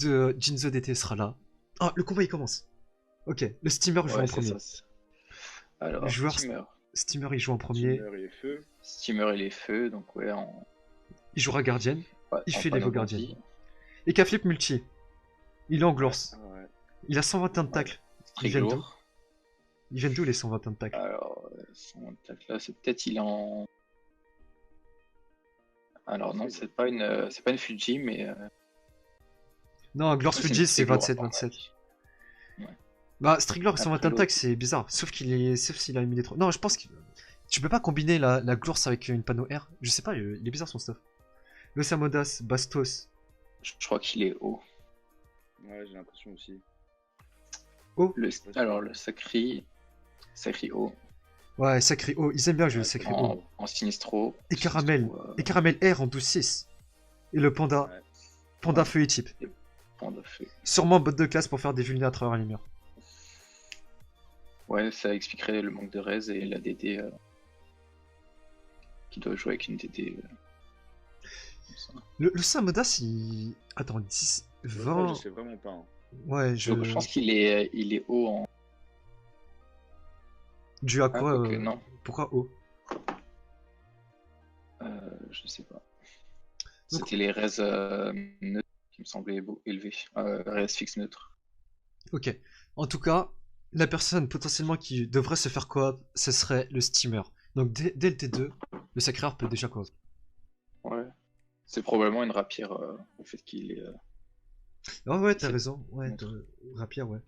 de Jinzo DT sera là. Ah, le combat il commence. Ok, le steamer joue en Ouais, c'est premier. ça. Le Alors, joueur steamer il joue en premier. Steamer et feu. Steamer et les feux, donc ouais, Il jouera Guardian. Il en fait les panneau Guardian. bondi. Et K-Flip multi. Il est en glorse. Ouais. Il a 121 de tacle. Très Ils viennent d'où lourd. Ils viennent d'où les 121 de tacle? Alors, son attaque là, c'est peut-être il est en. Alors non, c'est pas une Fuji, mais Non, Glor's c'est une Fuji c'est Strigloor, 27-27. Ouais. Bah, Strigloor et Après, 121 de tacle l'autre. c'est bizarre. Sauf s'il a mis les 3. Non, je pense que. Tu peux pas combiner la Glorse avec une panneau R. Je sais pas, il est bizarre son stuff. Le Samodas, Bastos. Je crois qu'il est haut. Ouais, j'ai l'impression aussi. Alors le Sacri haut. Ouais, Sacré O. Ils aiment bien jouer le Sacré O. En Sinistro. Et Caramel. Sinistro, Et Caramel R en 12-6. Et le Panda. Ouais. Panda Ouais. feu et type. Point de feu. Sûrement bot de classe pour faire des vulnés à travers les murs. Ouais, ça expliquerait le manque de res et la DD qui doit jouer avec une DD. Comme ça. Le Samodas, il. Attends, 10. Ça, 20. je sais vraiment pas. Hein. Ouais, Donc, je pense qu'il est haut en. Dû à Ah, quoi quoique, non. Pourquoi O Je sais pas. Donc- C'était les res neutres qui me semblaient élevés. Res fixe neutre. Ok. En tout cas, la personne potentiellement qui devrait se faire coop, ce serait le steamer. Donc dès le T2, le sacreur peut déjà coop. Ouais. C'est probablement une rapière au fait qu'il est. Ouais, t'as C'est- raison. Ouais, Neutre. rapière, ouais.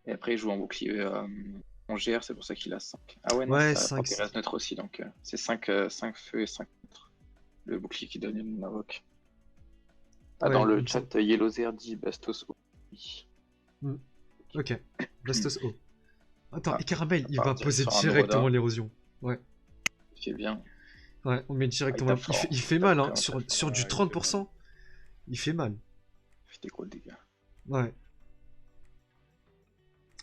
Et après, il joue en bouclier en GR, c'est pour ça qu'il a 5. Ah ouais, non, Ouais, ça 5, apporte des restes neutres aussi, donc c'est 5 feux et 5 neutres. Le bouclier qui donne une invoque. Ah, Ouais, dans il le me chat, semble. Yellowzer dit Bastos. Oui. Ok. Bastos O. Attends, Ah, et Caramel, il part va direct poser sur un directement Neuroda. l'érosion. Ouais. C'est bien. Ouais, on met directement. tape fort. Il fait Il mal, tape hein. vraiment très Sur fort. du Ouais, il fait 30%, il fait mal. Il fait des gros dégâts. Ouais.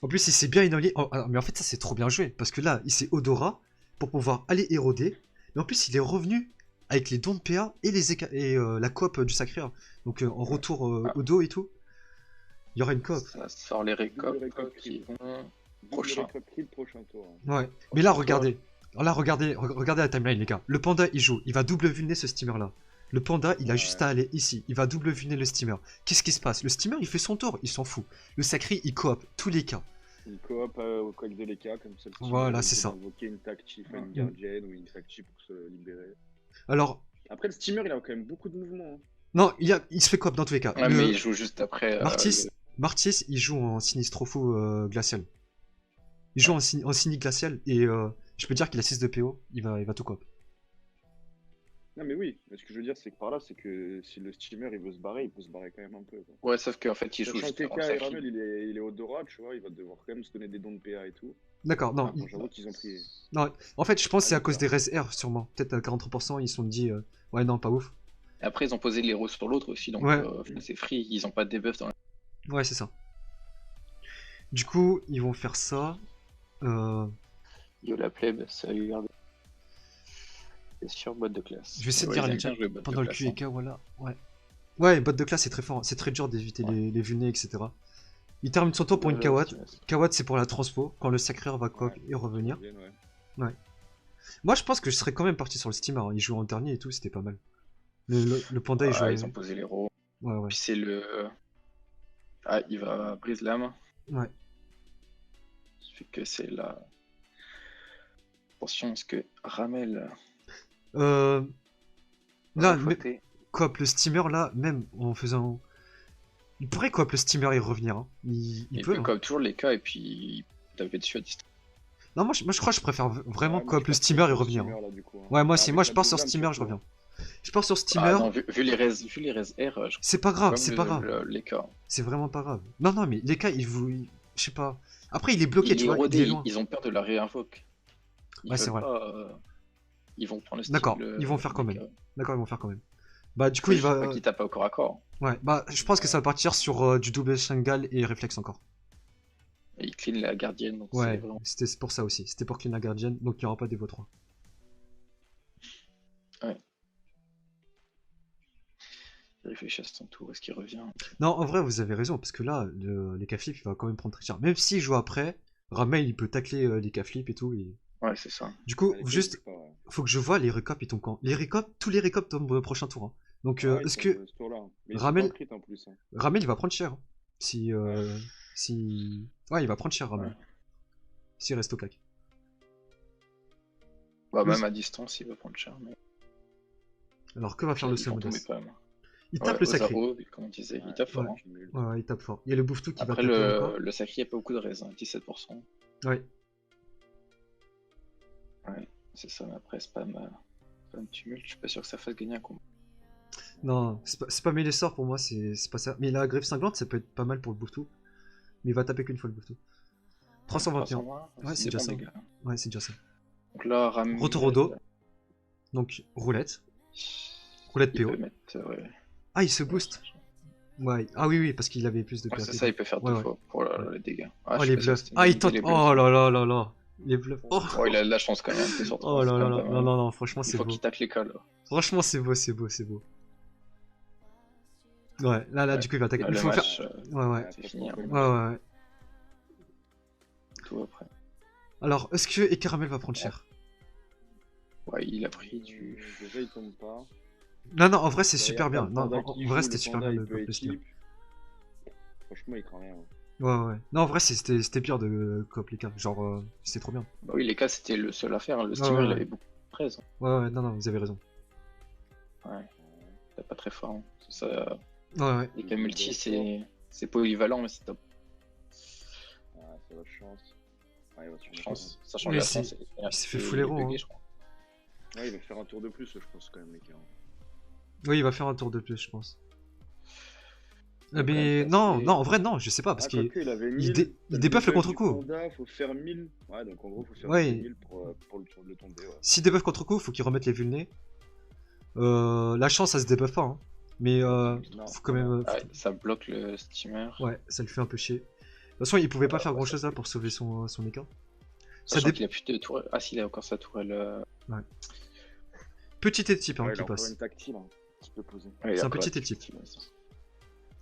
En plus, il s'est bien inolé. Oh, alors, mais en fait, ça c'est trop bien joué. Parce que là, il s'est Odora pour pouvoir aller éroder. Mais en plus, il est revenu avec les dons de PA et, la coop du Sacré. Donc en retour au dos et tout, il y aura une coop. Ça sort les récopes Double récope qui vont. Double Prochain. récope kill, prochain tour. Hein. Ouais. Mais là, regardez. Alors là, regardez la timeline, les gars. Le panda, il joue. Il va double vulner ce steamer là. Le panda, il a Ouais. juste à aller ici. Il va double vulner le steamer. Qu'est-ce qui se passe? Le steamer, il fait son tour. Il s'en fout. Le Sacré, il coop tous les cas. Il coop au coq de l'EK, comme ça. Voilà, c'est ça. Invoquer une tactique, enfin, une Mm. gardienne ou une tactique pour se libérer. Alors, Après, le steamer, il a quand même beaucoup de mouvements. Hein. non, il se fait coop dans tous les cas. Ouais, mais il joue juste après. Martis, il joue en Sinistrofo glacial. Il joue en Sini glacial et je peux dire qu'il a 6 de PO, il va tout coop. Non, mais oui, mais ce que je veux dire, c'est que par là, c'est que si le steamer il veut se barrer, il peut se barrer quand même un peu. Quoi. Ouais, sauf qu'en fait, il joue Sachant juste que TK en et Sacri. Ravel, il est au Dora, tu vois, il va devoir quand même se donner des dons de PA et tout. D'accord, non. Enfin, j'avoue qu'ils ont pris. Non, en fait, je pense que c'est à cause des d'accord. res R, sûrement. Peut-être à 43%, ils se sont dit, ouais, non, pas ouf. Après, ils ont posé l'héros sur l'autre aussi, donc Ouais. c'est free. Ils ont pas de debuff dans la. Ouais, c'est ça. Du coup, ils vont faire ça. Yo la plèbe, ça lui garde. C'est sur boîte de classe. Je vais essayer de Ouais, dire ils les aiment bien chat jouer boîte pendant de le classe, QK, voilà. Ouais. Ouais, bot de classe, c'est très fort. C'est très dur d'éviter Ouais. les vulnés, etc. Il termine son tour pour une Kawat. Ouais. Kawat, c'est pour la transpo, quand le Sacreur va coop Ouais, et revenir. Ouais. Moi, je pense que je serais quand même parti sur le steamer. Il joue en dernier et tout, c'était pas mal. Le panda, il joue. Ils ont posé l'héros. Ouais. Puis c'est le. Ah, il va brise l'âme. Ouais. Ce qui fait que c'est la. Attention, est-ce que Ramel. Là, va mais, fauter coop le steamer, là, même en faisant. Il pourrait coop le steamer et revenir. Hein. Il peut. peut Hein. comme toujours les cas et puis taper dessus à distance. Non, moi, je crois que je préfère vraiment Ouais, moi, coop je le pars steamer et sur le revenir. steamer, là, du coup, hein. Ouais, moi aussi. Avec Moi, je la pars sur deuxième, steamer, je surtout. reviens. Je pars sur Ah steamer. non, vu les res R, je C'est pas crois grave, c'est pas grave. les cas. C'est vraiment pas grave. Non, mais les cas, je sais pas. Après, il est bloqué, Il tu est vois, il rodé, est loin. ils ont peur de la réinvoque. Ouais, c'est vrai. Ils vont prendre le style. D'accord, ils vont faire quand des même. cas. D'accord, ils vont faire quand même. Bah, du coup, Oui, il je sais va. pas qui tape au corps à corps. Ouais, bah, je pense que ça va partir sur du double Shangal et réflexe encore. Et il clean la gardienne, donc Ouais, c'est vraiment. c'était pour ça aussi. C'était pour clean la Guardian, donc il n'y aura pas d'Evo 3. Il réfléchit à son tour, est-ce qu'il revient? Non, en vrai, vous avez raison, parce que là, les K-flip, il va quand même prendre très cher. Même s'il joue après, Ramel, il peut tacler les K-flip et tout. Ouais, c'est ça. Du coup, Ah, les gars, juste, ils bougent pas, ouais. faut que je vois les récaps, ils tombent quand? Les récaps, tous les récaps tombent au prochain tour, hein. Donc, Ouais, ils est-ce sont que de ce tour-là. Mais ils sont Ramel, pas en crit en plus. Hein. Ramel, il va prendre cher, hein. Si, si... Ouais, il va prendre cher, Ramel. Ouais. S'il reste au claque. Bah, Le- même à distance, il va prendre cher. Mais... Alors, que va faire le Ils vont tomber Semodas? pas mal. Il Ouais, tape le aux sacré. arrows, comme on disait, il tape fort. Ouais. Hein. Cumul. Ouais, ouais, il tape fort. Il y a le Bouffetou qui va Après, taper encore. le sacré, il n'y a pas beaucoup de raisins, 17%. Ouais. Ouais, c'est ça, mais après, spam tumulte, je suis pas sûr que ça fasse gagner un combat. Non, c'est pas mêlé sort pour moi, c'est pas ça. Mais la griffe cinglante, ça peut être pas mal pour le Bouffetou. Mais il va taper qu'une fois le Bouffetou. 321. 320, Ouais, c'est des déjà bons ça. dégâts. Ouais, c'est déjà ça. Donc là, Ramel, Retour au dos. Donc, roulette. Roulette il PO. peut mettre... ouais. Ah, il se booste. Ouais. Ah oui, oui, parce qu'il avait plus de Ouais, PA. c'est ça, il peut faire Ouais, deux ouais. fois pour les dégâts. Ah, Oh, je suis les pas sûr que bluffs. c'était une Ah, bonne il idée, tente. les bluffs. Oh là là là là. Les bluffs. Oh, Oh, il a de la chance quand même, t'es sur oh 3, là c'est là quand là. même pas Non, mal. non, non, franchement, Il c'est faut beau. qu'il tacle les cols. Franchement, c'est beau, c'est beau, c'est beau. Ouais, là, Ouais. du coup, il va attaquer. Là, Il le faut faire. match, Ouais, ouais. c'est fini. Hein. Ouais, ouais, ouais. Tout après. Alors, est-ce que Caramel va prendre cher? Ouais, il a pris du... Déjà, il tombe pas. Non, non, en vrai, c'est Derrière, super t'as bien. le Non, panda en qui vrai, joue, c'était le super panda, bien il de peut le steam. équipe. Franchement, il craint rien. Hein. Ouais, ouais. Non, en vrai, c'était pire de coop les cas. Genre, c'était trop bien. Bah oui, les cas, c'était le seul à faire. Le Ouais, steamer, ouais, il ouais. avait beaucoup de 13. Ouais, ouais, non, non, vous avez raison. Ouais, c'est pas très fort. Hein. Ça... Ouais, ouais. Les cas multi, c'est polyvalent, mais c'est top. Ah, ça va chance. Ouais, il va sûrement Chance. Sachant Mais que la c'est- chance, il s'est fait est full héros, buggée, hein. je crois. faire. Ouais, il va faire un tour de plus, je pense, quand même, les gars. Oui, il va faire un tour de plus, je pense. Il va quand Mais même non, passer. non, en vrai, non, je sais pas, parce Ah, qu'il quoique, il avait il 1000. dé- il débuff le contre-coup. Il faut faire 1000. Ouais, donc en gros, il faut faire Ouais. 1000 pour le tomber. Ouais. s'il débuff contre-coup, faut qu'il remette les vulnés. La chance, ça se débuff pas, hein. Mais Non. faut quand même. Ouais, ça bloque le steamer. Ouais, ça le fait un peu chier. De toute façon, il pouvait pas faire grand-chose là pour sauver son écart. Ça Sachant dé- qu'il a plus de tourelle. Ah, s'il a encore sa tourelle. Petit type hein, Ouais, il qui a encore passe. une tactile, hein, qui peut poser. Ouais, il C'est a un encore petit la type. petite, ouais,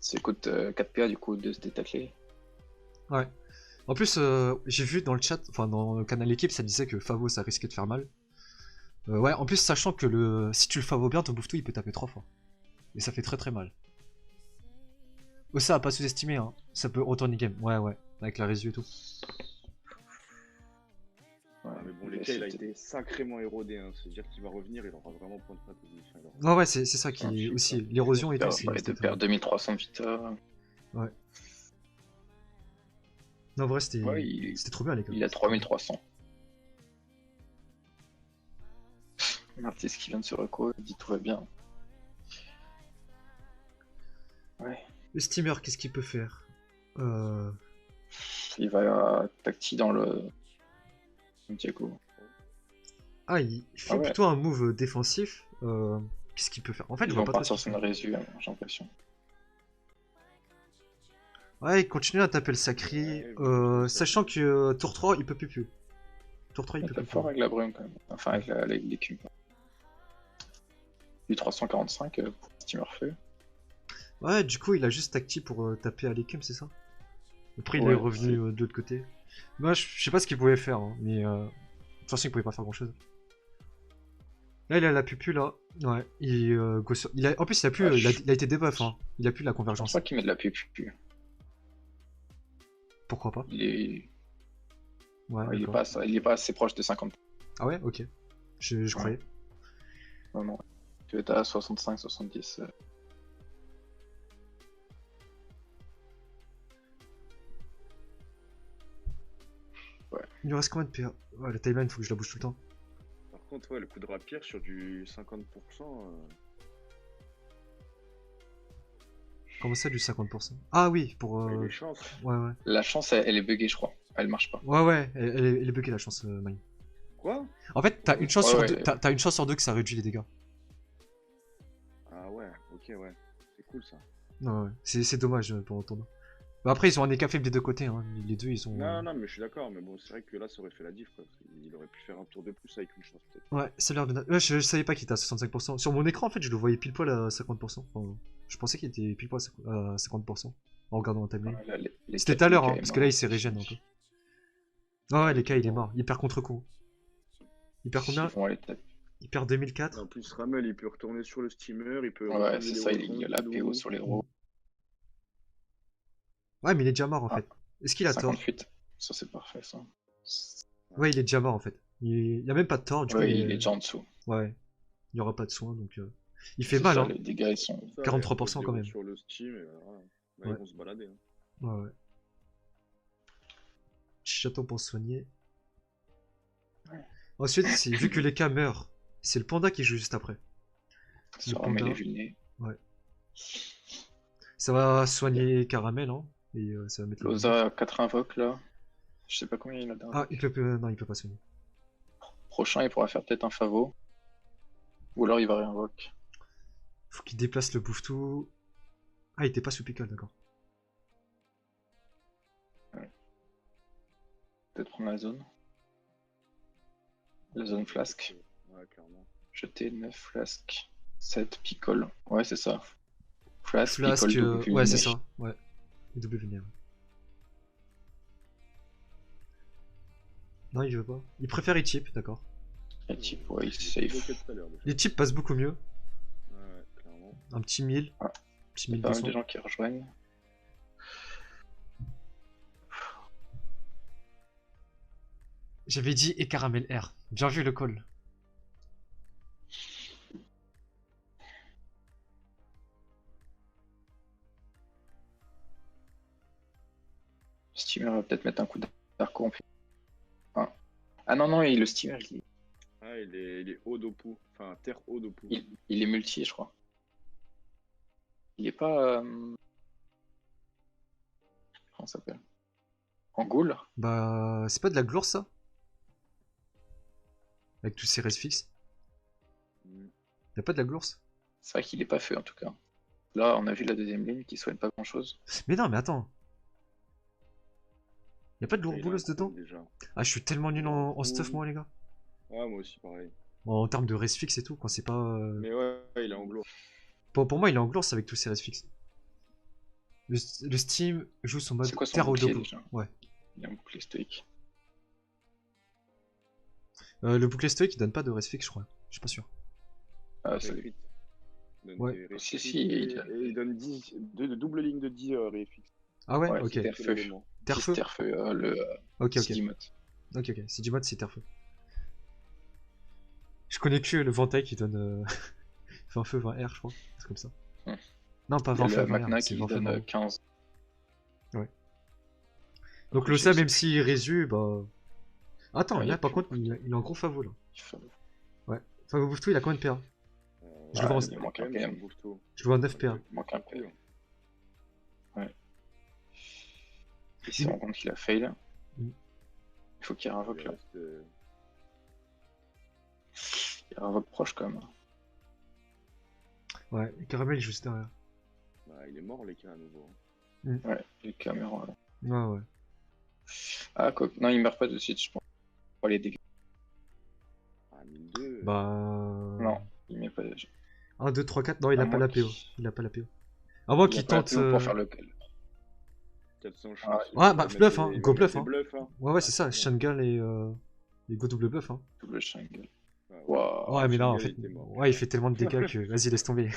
ça coûte 4 PA du coup de se détacler. Ouais. En plus, j'ai vu dans le chat, enfin dans le canal équipe, ça disait que Favo ça risquait de faire mal. Ouais, en plus, sachant que si tu le Favo bien, ton Bouffetou il peut taper 3 fois. Et ça fait très très mal. Ça à pas sous-estimer, hein. Ça peut retourner game. Ouais, ouais. Avec la résu et tout. Ouais, Ah, mais bon, mais les cas, il a c'était- été sacrément érodé. Hein. C'est-à-dire qu'il va revenir, il aura vraiment point de stratégie. Enfin, il aura- Ouais, ouais, c'est ça qui Ah, est je sais aussi. pas. L'érosion et Il tout. perd, ouais, de perdre 2300 vita. Non, en vrai, c'était Ouais, il, trop bien, les gars. il a 3300. L'artiste qui vient de se reco, il dit tout va bien. Ouais. Le steamer, qu'est-ce qu'il peut faire Il va tacti dans le Diago. Ah, il fait Ah ouais. plutôt un move défensif. Qu'est-ce qu'il peut faire? En fait, Ils je vois vont pas trop ce partir qu'il sur fait. une résu, j'ai l'impression. Ouais, il continue à taper le sacré. Ouais, Sachant que tour 3, il peut plus. Tour 3, il Il peut tape plus. fort avec la brume quand même. Enfin, avec l'écume. Du 345 pour Steamer Feu. Ouais, du coup, il a juste tacti pour taper à l'écume, c'est ça? Après, il Ouais, est revenu de l'autre côté. Moi, je sais pas ce qu'il pouvait faire, hein, mais de toute façon, il pouvait pas faire grand chose. Là, il a la pupu là. Ouais, en plus, il a plus. Ah, il a été debuff, hein. Il a plus la Je pense convergence. pas qu'il met de la pupu. Pourquoi pas? Il est... Ouais, il est d'accord. il est pas assez proche de 50. Ah ouais, ok. Je croyais. Non, non. Tu es à 65, 70. Il lui reste combien de PA? Ouais, la timeline, faut que je la bouge tout le temps. Par contre, ouais, le coup de rapier sur du 50%. Comment ça, du 50%? Ah oui, pour. Il y a des chances. Ouais, ouais. La chance, elle est buggée, je crois. Elle marche pas. Ouais, ouais, elle est buggée la chance, Mine. Quoi? En fait, t'as une chance Ouais, sur ouais. deux. T'as une chance sur deux que ça réduit les dégâts. Ah ouais, ok, ouais. C'est cool ça. Ouais, ouais. C'est dommage pour le tournoi. Bah après, ils ont un écart faible des deux côtés. Hein. Les deux, ils ont. Non, mais je suis d'accord, mais bon, c'est vrai que là, ça aurait fait la diff, quoi. Il aurait pu faire un tour de plus avec une chance, peut-être. Ouais, ça a l'air de. Ouais, je savais pas qu'il était à 65%. Sur mon écran, en fait, je le voyais pile poil à 50%. Enfin, je pensais qu'il était pile poil à 50% en regardant la timeline. Là, les C'était cas- tout à l'heure, les hein, cas est parce que mort. là, il s'est régène un peu. Ah ouais, les cas, il est mort. Il perd contre coup. Il perd combien? Ils vont aller taper. Il perd 2004. En plus, Ramel, il peut retourner sur le steamer, il peut Ouais, reprendre c'est les ça, il rejoindre y a la de PO nouveau. sur les roues. Ouais, mais il est déjà mort en Ah. fait. Est-ce qu'il a tort? 58. Ça, c'est parfait, ça. Ouais, il est déjà mort en fait. Il a même pas de tort, du coup. Ouais, il est déjà en dessous. Ouais. Il y aura pas de soins donc. Il fait C'est mal, ça, hein. les dégâts, ils sont. Ça, 43% il quand y a même. Sur le steam, et voilà. Là, Ouais. ils vont se balader. Hein. Ouais, ouais. J'attends pour soigner. Ouais. Ensuite, vu que les cas meurent, c'est le panda qui joue juste après. Ça Le remet panda. les vulnés. Ça va soigner Caramel, hein. Et ça va mettre le. Loza, 4 invoques là. Je sais pas combien il a Ah, d'invoques. non, il peut pas soigner. Prochain, il pourra faire peut-être un favo. Ou alors il va réinvoque. Faut qu'il déplace le bouffe-tout. Ah, il était pas sous pickle, d'accord. Peut-être prendre la zone. La zone flasque. Ouais, clairement. Jeter 9 flasques. 7 picole. Ouais, c'est ça. Flasque, Flasque, picole, double ouais, c'est vulné. ça. Ouais. Et double vulnérable. Non, il veut pas. Il préfère chip, d'accord. Et type, ouais, il Il est safe. bloqué tout à l'heure, déjà. Les chips passent beaucoup mieux. Ouais, clairement. Un petit 1000. Ah. Petit Il y a pas mal de 1200. gens qui rejoignent. J'avais dit et caramel R. Bien vu le call. Steamer va peut-être mettre un coup d'arco en plus. Ah non, non, et le steamer, Ah, il est Odopu. Enfin, Terre Odopu. il est multi, je crois. Il est pas. Comment ça s'appelle? En ghoul? Bah, c'est pas de la gloire ça? Avec tous ces res fixes. Mm. Y'a pas de la gloire? C'est vrai qu'il est pas feu en tout cas. Là, on a vu la deuxième ligne qui soigne pas grand chose. Mais non, mais attends. Y'a pas de Il a un lourd-bouleuse coup, dedans? déjà. Ah, je suis tellement nul en Oui. stuff, moi, les gars. Ouais, moi aussi, pareil. Bon, en termes de res fixe et tout, quand c'est pas. Mais ouais, il est en gloire. Pour moi, il est en gloire avec tous ces res fixes. Le Steam joue son mode C'est quoi son terre au bouclier dopo. déjà? Ouais. Il a un bouclier stoïque. Le bouclier stoïque, il donne pas de res fixe, je crois. Je suis pas sûr. Ah, ça Réfit. Donne Ouais. des Si, réfits si, et il- il donne 10, de double ligne de 10 réfix. Ah ouais, Ouais, ok. c'est terre-feu. Terre-feu. Terre-feu, le Ok, ok. Sidimote. Ok, ok. C'est du mode, c'est terre-feu. Je connais que le Ventaille qui donne 20 feu, 20 R, je crois. C'est comme ça. Hmm. Non, pas Il y 20 a feu, le 20 R, Magna c'est qui 20 feu, donne 20 R. 15. Donc Après, le je ça, sais même plus. s'il résu, bah. Attends, Ouais, il y là a par plus contre, il est en gros favor là. Il faut- Ouais. Favor Bouffe tout, il a combien de PA? Je le vois en- il manque un PM. Je le vois en 9 PA. Il manque un PM. Il s'est rendu compte qu'il a fail. Mm. Il faut qu'il réinvoque là. Il réinvoque proche quand même. Ouais, et Caramel il joue juste derrière. Bah, il est mort, les cas, à nouveau. Ouais, les caméras. Là. Ouais, ouais. Ah, quoi. Non, il meurt pas de suite, je pense. Oh, les dégâts. Ah, 1002. Bah. Non, il met pas. 1, 2, 3, 4. Non, il À a pas moins la PO. qu'il- Il a pas la PO. À moins Il a qu'il pas la tente. PO pour faire le. 400 chances. Ah, il va bah, mettre bluff, des- hein, il va go mettre bluff, des hein. bluffs, hein. Ouais, ouais, c'est ça. Ah, bon. Shangal et Go double buff. Hein. Double shingle. Ah, ouais. Waouh. Ouais, mais là, en Shangal, fait. il était mort. Ouais, il fait tellement de dégâts que. Vas-y, laisse tomber.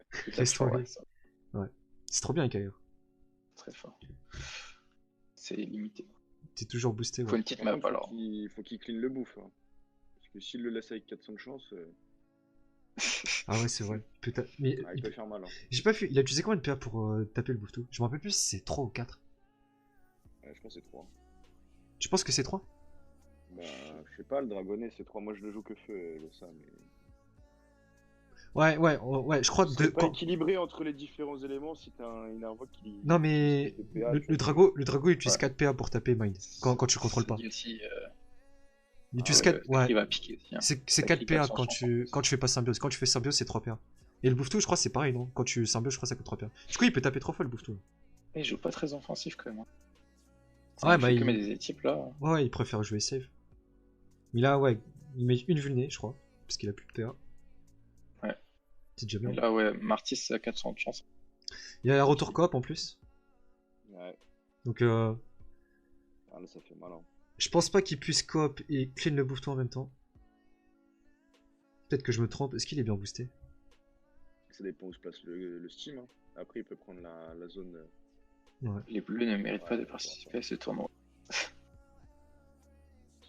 Putain, Laisse fort, tomber. ouais, ça. C'est trop bien, Kair. Très fort. C'est limité. T'es toujours boosté, Faut ouais. une petite Par map contre, alors. faut qu'il clean le bouffe. Hein. Parce que s'il le laisse avec 400 de chance, Ah ouais, c'est vrai. Putain. Mais il peut faire mal. Hein. j'ai pas vu. Il a utilisé combien de PA pour taper le bouffe tout? Je me rappelle plus si c'est 3 ou 4. Ouais, je pense que c'est 3. Tu penses que c'est 3? Bah, je sais pas, le dragonnet c'est 3. Moi je le joue que feu, le ça. Mais... Ouais, je crois C'est de. pas équilibré entre les différents éléments si t'as une invoque qui. Non, mais. qui fait PA, Le tu vois. Drago il utilise Ouais. 4 PA pour taper Mind. Quand tu contrôles pas. Guilty, Il utilise ouais, 4. il Ouais. va piquer aussi. Hein. C'est Ça 4 clique PA à 100 quand tu fais pas symbiose. Quand tu fais symbiose, c'est 3 PA. Et le bouffe tout, je crois, c'est pareil, non? Quand tu symbiose, je crois, ça coûte 3 PA. Du coup, il peut taper 3 fois le bouffe tout. Il joue pas très offensif quand même. Ouais, Il bah fait il... que mettre des types là. Ouais, il préfère jouer safe. Mais là, ouais, il met une vulnée, je crois. Parce qu'il a plus de PA. Ouais. C'est déjà Et bien. là, ouais, Martis a 400 de chance. Il y a un retour coop en plus. Ouais. Donc, Ah, là, ça fait mal. Hein. je pense pas qu'il puisse coop et clean le bouffon en même temps. Peut-être que je me trompe. Est-ce qu'il est bien boosté? Ça dépend où se place le Steam. Hein. Après, il peut prendre la zone. Ouais. Les bleus ne méritent pas de Ouais, participer à ce tournoi. Si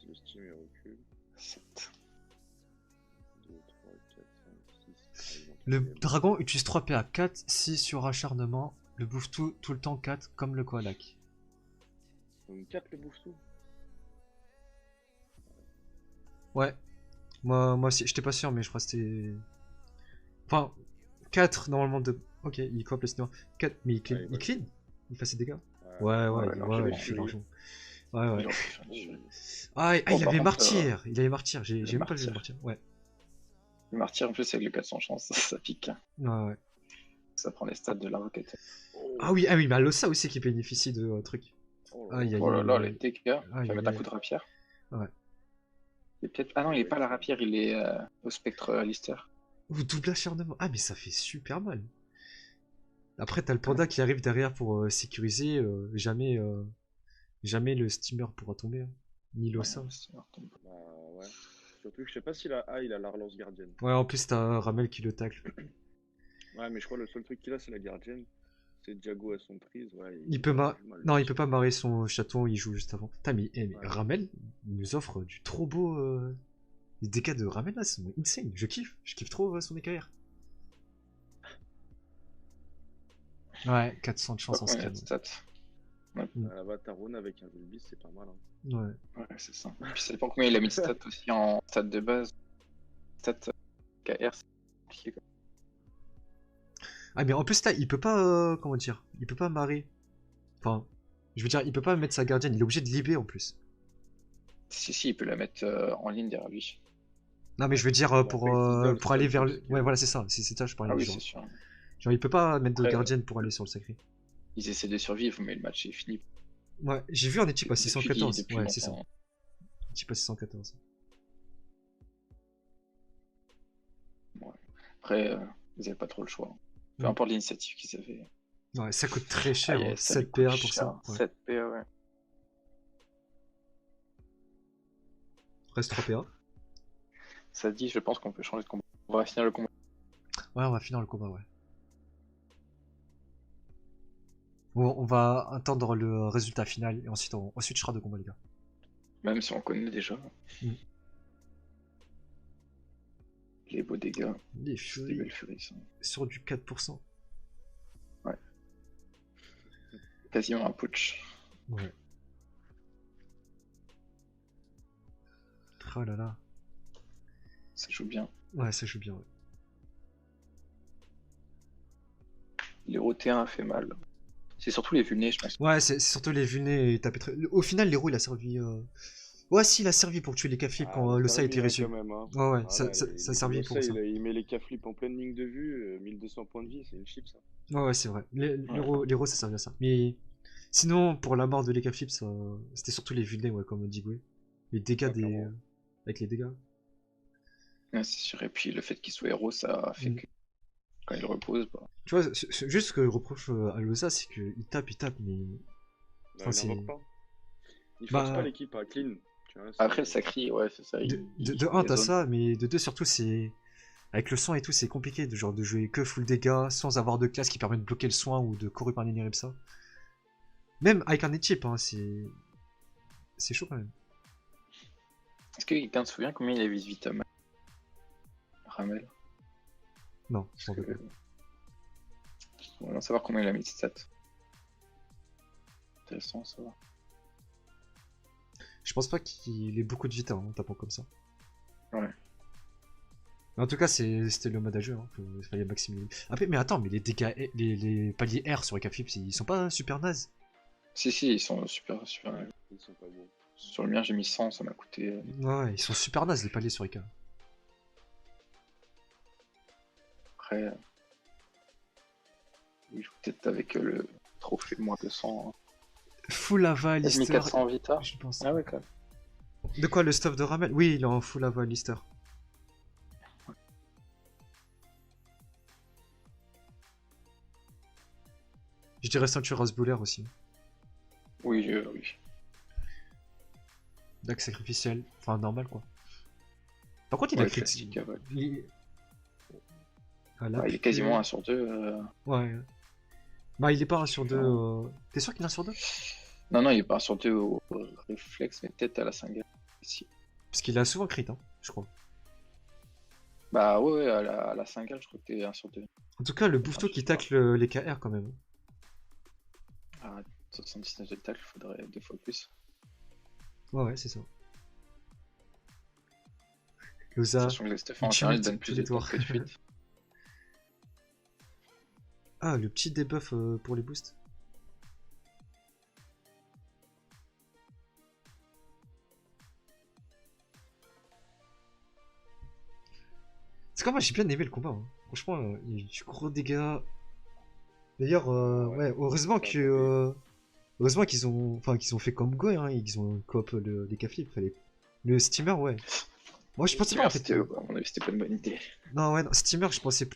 le Steam il recule. 7. 2, 3, 4, 5, 6. Le dragon utilise 3 PA. 4, 6 sur acharnement. Le bouffe tout le temps 4 comme le koalak. Donc 4 le bouffe tout. Ouais. Moi aussi, j'étais pas sûr, mais je crois que c'était. Enfin, 4 normalement de. Ok, il coop le cinéma. 4, mais il clean. Ouais, Il ouais. clean Il fait ses dégâts. Ouais, Ouais, non, ouais, je ouais, l'ai il fait furieux. l'argent. Ouais, ouais. Il aurait pu faire une furie. Ah, Oh, il par avait contre, martyr. Il avait martyr. J'ai le même pas vu le martyr. martyr. Ouais. Le martyr en plus avec le 400 chance, ça pique. Ouais, ouais. Ça prend les stats de la roquette. Ah oui, mais Alosa aussi qui bénéficie de truc. Oh là Aïe, là. aïe, Oh là aïe, là, les aïe. dégâts. Il Aïe, va aïe, mettre un aïe. coup de rapière. Ouais. Et peut-être... Ah non, il est pas à la rapière, il est au spectre Alistair. Ou double acharnement. Ah, mais ça fait super mal. Après, t'as le panda qui arrive derrière pour sécuriser. Jamais le steamer pourra tomber. Hein. Ni l'Ossa. Bah ouais. Surtout que je sais pas s'il a. Ah, il a la relance gardienne. Ouais, en plus, t'as Ramel qui le tacle. Ouais, mais je crois que le seul truc qu'il a, c'est la gardienne. C'est Diago à son prise. Ouais, Il peut aura du mal, Non, lui. il peut pas marrer son chaton, il joue juste avant. Putain, mais Ouais. Ramel il nous offre du trop beau. Les dégâts de Ramel là sont insane. Je kiffe trop son écarrière. Ouais, 400 de Je sais pas chance en combien il y a scan. de stats. Là-bas, Taron avec un Vulbis, c'est pas mal. Hein. Ouais. Ouais, c'est ça. Puis ça dépend combien il a mis de stats aussi en stats de base. Stats KR, c'est compliqué. Quoi. Ah, mais en plus, là, il peut pas. Comment dire? Il peut pas marrer. Enfin, je veux dire, il peut pas mettre sa gardienne, il est obligé de libérer en plus. Si, il peut la mettre en ligne derrière lui. Non, mais je veux dire, Bon, après, il pour aller seul vers truc, le. c'est Ouais, que- voilà, c'est ça. C'est ça, je parlais. Ah oui, Genre. c'est sûr. Genre, il peut pas mettre de Après, gardienne pour aller sur le sacré. Ils essaient de survivre, mais le match est fini. Ouais, j'ai vu en équipe à 614. Depuis Ouais, c'est ça. longtemps. Équipe à 614. Après, ils avaient pas trop le choix. Peu Mm. importe l'initiative qu'ils avaient. Ouais, ça coûte très cher, hein, Ça lui 7 coûte PA pour cher. ça. Ouais. 7 PA, ouais. Reste 3 PA. Ça dit, je pense qu'on peut changer de combat. On va finir le combat. Ouais, on va finir le combat, ouais. Bon, on va attendre le résultat final et ensuite on switchera de combat, les gars. Même si on connaît déjà. Mm. Les beaux dégâts. Les Des furies belles furies, ça. sur du 4%. Quasiment un putsch. Ouais. Oh là là. Ça joue bien. Ouais, ça joue bien, ouais. L'héros T1 a fait mal. C'est surtout les vulnés, je pense. Ouais, c'est surtout les vulnés et taper très... Au final, l'héros, il a servi... Ouais, si, il a servi pour tuer les caflips quand le ça a été reçu. Quand même, hein. Ouais, ouais, Voilà, ça a servi pour ça. Il met les caflips en pleine ligne de vue, 1200 points de vie, c'est une chip ça. Ouais, ouais, c'est vrai. L'héros, ça servait à ça. Mais sinon, pour la mort de les caflips, c'était surtout les vulnés, ouais, comme dit Goué. Les dégâts Ouais, des... clairement. Avec les dégâts. Ouais, c'est sûr. Et puis le fait qu'il soit héros, ça fait Mm. que quand il repose, bah, Tu vois, juste ce que je reproche à Loza, c'est qu'il tape, mais... Bah, Enfin, il invoque pas. Il Bah, force pas l'équipe à clean. Tu vois, après le sacri, ouais, c'est ça. De 1, t'as ça, mais de 2, surtout, c'est... Avec le soin et tout, c'est compliqué de jouer que full dégâts, sans avoir de classe qui permet de bloquer le soin ou de courir par ça. Même avec un équipe, hein, c'est chaud quand même. Est-ce que quelqu'un se souvient combien il a vite Ramel? Non, je m'en Parce veux que... pas. On va savoir combien il a mis de stats. Intéressant, ça va. Je pense pas qu'il ait beaucoup de vita en tapant comme ça. Ouais. Mais en tout cas, c'était le mode à jeu, hein, il fallait maximiser. Après, mais attends, mais les dégâts, les paliers R sur les caflips, ils sont pas super nazes. Si, ils sont super. Ils sont pas bons. Sur le mien, j'ai mis 100, ça m'a coûté. Ouais, ils sont super nazes les paliers sur les cas. Après. Il joue peut-être avec le Trophée moins 200. Full lava, Lister. 1400 Vita. Je pense. Ah ouais, quand même. De quoi, le stuff de Ramel? Oui, il est en full lava, Lister. Je dirais ceinture Asbouler aussi. Oui, oui. Dac sacrificiel. Enfin, normal quoi. Par contre, il a Ouais, crit. classique, ouais. Ah, là, Ouais, il est quasiment 1 sur 2. Ouais. Bah, il est pas 1 sur 2. T'es sûr qu'il est 1 sur 2? Non, non, il est pas 1 sur 2 au réflexe, mais peut-être à la single. Si. Parce qu'il a souvent crit, hein, je crois. Bah ouais, ouais, à la single, je crois que t'es 1 sur 2. En tout cas, le bouffeto je qui sais pas. tacle les KR quand même. À 79 de tacle, il faudrait 2 fois plus. Ouais, ouais, c'est ça. Loza, Sachant que le stuff en ultimate général donne plus de prédatoire. temps que de fuite. Ah, le petit debuff pour les boosts. C'est comme moi, j'ai bien aimé le combat. Hein. Franchement, il y a eu du gros dégâts. D'ailleurs, ouais, heureusement que. Heureusement qu'ils ont, enfin, qu'ils ont fait comme Go, hein, ils ont coop les K-Flip, fallait. Le steamer, ouais. Moi, je pensais pas en fait. C'était, à mon avis, c'était pas une bonne idée. Non, ouais, non, steamer, je pensais